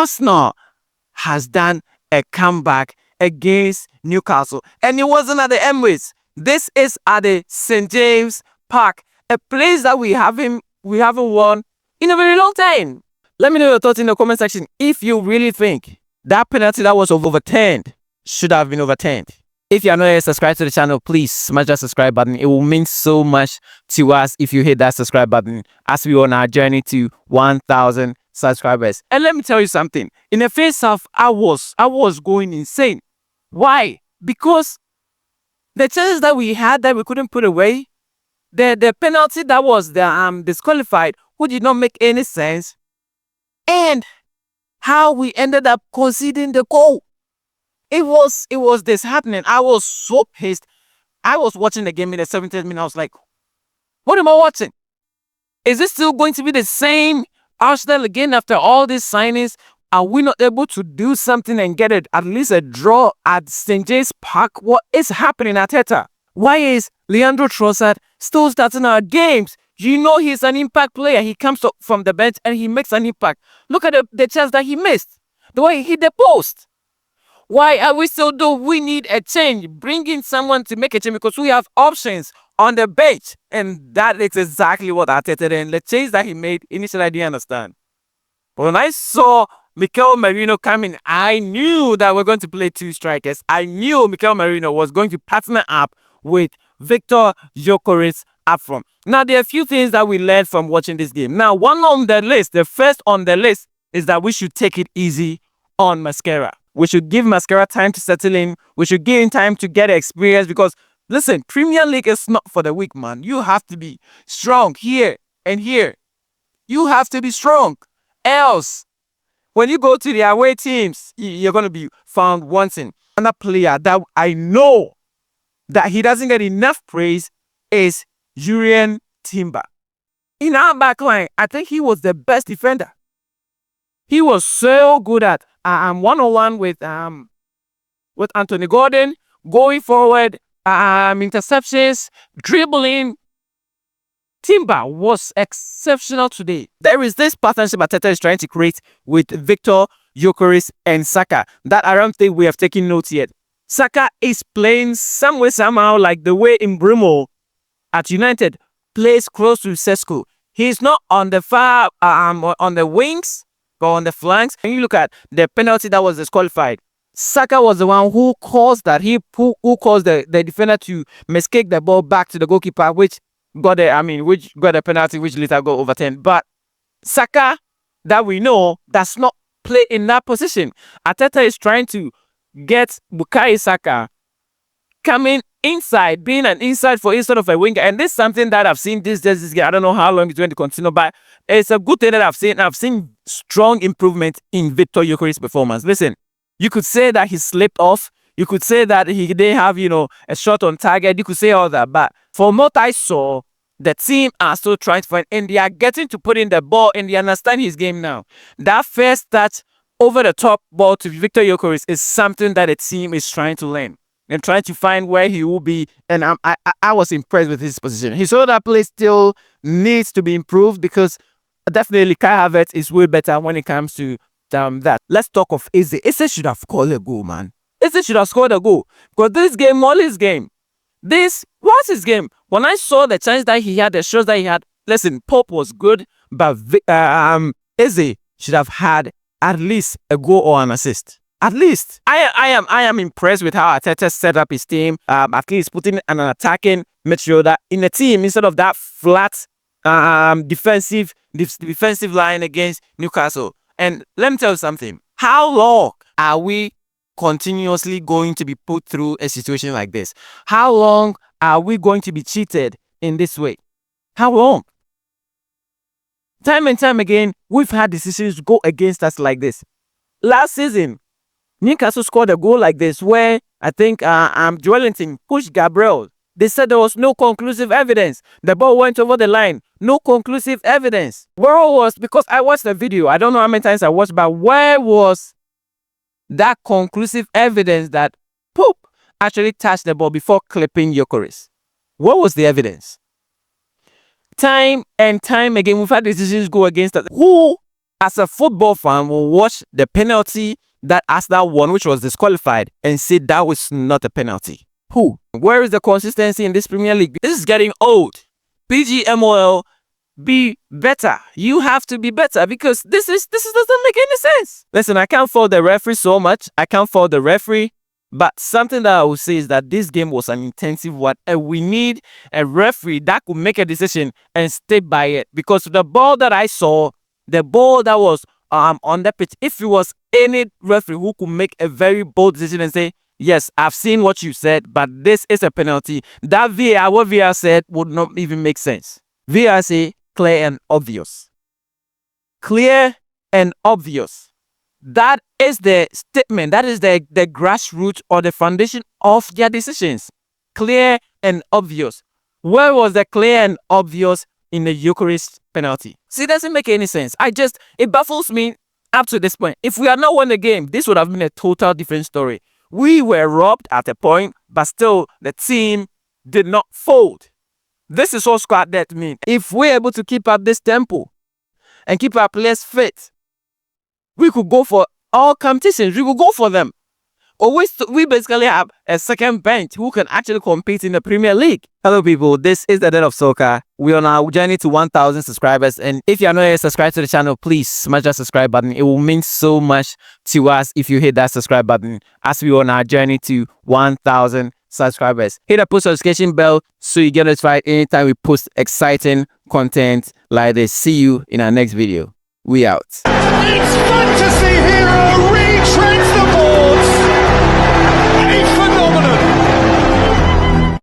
Arsenal has done a comeback against Newcastle. And it wasn't at the Emirates. This is at the St. James Park, a place that we haven't won in a very long time. Let me know your thoughts in the comment section if you really think that penalty that was overturned should have been overturned. If you are not yet subscribed to the channel, please smash that subscribe button. It will mean so much to us if you hit that subscribe button as we are on our journey to 1,000 subscribers. And let me tell you something. In the first half, I was going insane. Why? Because the chances that we had that we couldn't put away, the penalty that was disqualified, which did not make any sense, and how we ended up conceding the goal. It was disheartening. I was so pissed. I was watching the game in the 70th minute. I was like, what am I watching? Is this still going to be the same Arsenal again after all these signings? Are we not able to do something and get it at least a draw at St. James Park? What is happening at Arteta? Why is Leandro Trossard still starting our games? You know he's an impact player. He comes from the bench and he makes an impact. Look at the chance that he missed. The way he hit the post. Why are we still doing? We need a change. Bring in someone to make a change because we have options on the bench. And that is exactly what Arteta did. And the change that he made, initially I didn't understand. But when I saw Mikel Merino coming, I knew that we're going to play two strikers. I knew Mikel Merino was going to partner up with Victor Gyökeres up front. Now, there are a few things that we learned from watching this game. Now, one on the list, the first on the list, is that we should take it easy on Mascara. We should give Mascara time to settle in. We should give him time to get experience because, listen, Premier League is not for the weak, man. You have to be strong here and here. You have to be strong. Else, when you go to the away teams, you're going to be found wanting. Another player that I know that he doesn't get enough praise is Jurrien Timber. In our backline, I think he was the best defender. He was so good at one-on-one with Anthony Gordon, going forward, interceptions, dribbling. Timber was exceptional today. There is this partnership Arteta is trying to create with Victor Gyökeres and Saka that I don't think we have taken note yet. Saka is playing somehow like the way Mbeumo at United plays close to Sesko. He's not on the far on the wings but on the flanks. And you look at the penalty that was disqualified. Saka was the one who caused that. Who caused the defender to mistake the ball back to the goalkeeper, which got a penalty, which later got overturned. But Saka, that we know, does not play in that position. Arteta is trying to get Bukayo Saka coming inside, being an inside for instead of a winger. And this is something that I've seen this game. I don't know how long it's going to continue, but it's a good thing that I've seen. I've seen strong improvement in Victor Gyökeres' performance. Listen, you could say that he slipped off. You could say that he didn't have, a shot on target. You could say all that. But from what I saw, the team are still trying to find, and they are getting to put in the ball, and they understand his game now. That first touch over the top ball to Victor Gyökeres is something that the team is trying to learn and trying to find where he will be. And I was impressed with his position. His other play still needs to be improved because definitely Kai Havertz is way better when it comes to that. Let's talk of Eze. Eze should have scored a goal, man. Eze should have scored a goal because this game, Molly's game, this was his game. When I saw the chance that he had, the shots that he had, listen, Pope was good, but Eze should have had at least a goal or an assist. At least. I am impressed with how Arteta set up his team. At least putting an attacking midfielder in the team instead of that flat defensive line against Newcastle. And let me tell you something. How long are we continuously going to be put through a situation like this? How long are we going to be cheated in this way? How long? Time and time again, we've had decisions go against us like this. Last season, Newcastle scored a goal like this where I think Joelinton pushed Gabriel. They said there was no conclusive evidence. The ball went over the line. No conclusive evidence. Where was, because I watched the video, I don't know how many times I watched, but where was that conclusive evidence that Pope actually touched the ball before clipping Gyökeres? What was the evidence? Time and time again, we've had decisions go against us. Who as a football fan, will watch the penalty that Arsenal won, which was disqualified, and say that was not a penalty. Who? Where is the consistency in this Premier League? This is getting old. PGMOL, be better. You have to be better, because this doesn't make any sense. Listen, I can't fault the referee so much. I can't fault the referee. But something that I would say is that this game was an intensive one, and we need a referee that could make a decision and stay by it. Because the ball that I saw, the ball that was on the pitch, if it was any referee who could make a very bold decision and say, yes, I've seen what you said, but this is a penalty, that VAR, what VAR said would not even make sense. VAR say clear and obvious. Clear and obvious. That is the statement. That is the grassroots or the foundation of their decisions. Clear and obvious. Where was the clear and obvious in the Eucharist penalty? See, it doesn't make any sense. It baffles me up to this point. If we had not won the game, this would have been a total different story. We were robbed at a point, but still the team did not fold. This is what squad depth means. If we're able to keep up this tempo and keep our players fit, we could go for all competitions. We could go for them. Or we basically have a second bench who can actually compete in the Premier League. Hello people, this is the Den of Soccer. We're on our journey to 1,000 subscribers. And if you're not yet subscribed to the channel, please smash that subscribe button. It will mean so much to us if you hit that subscribe button as we're on our journey to 1,000 subscribers. Hit the post notification bell so you get notified anytime we post exciting content like this. See you in our next video. We out. It's fantasy hero retreads the ball.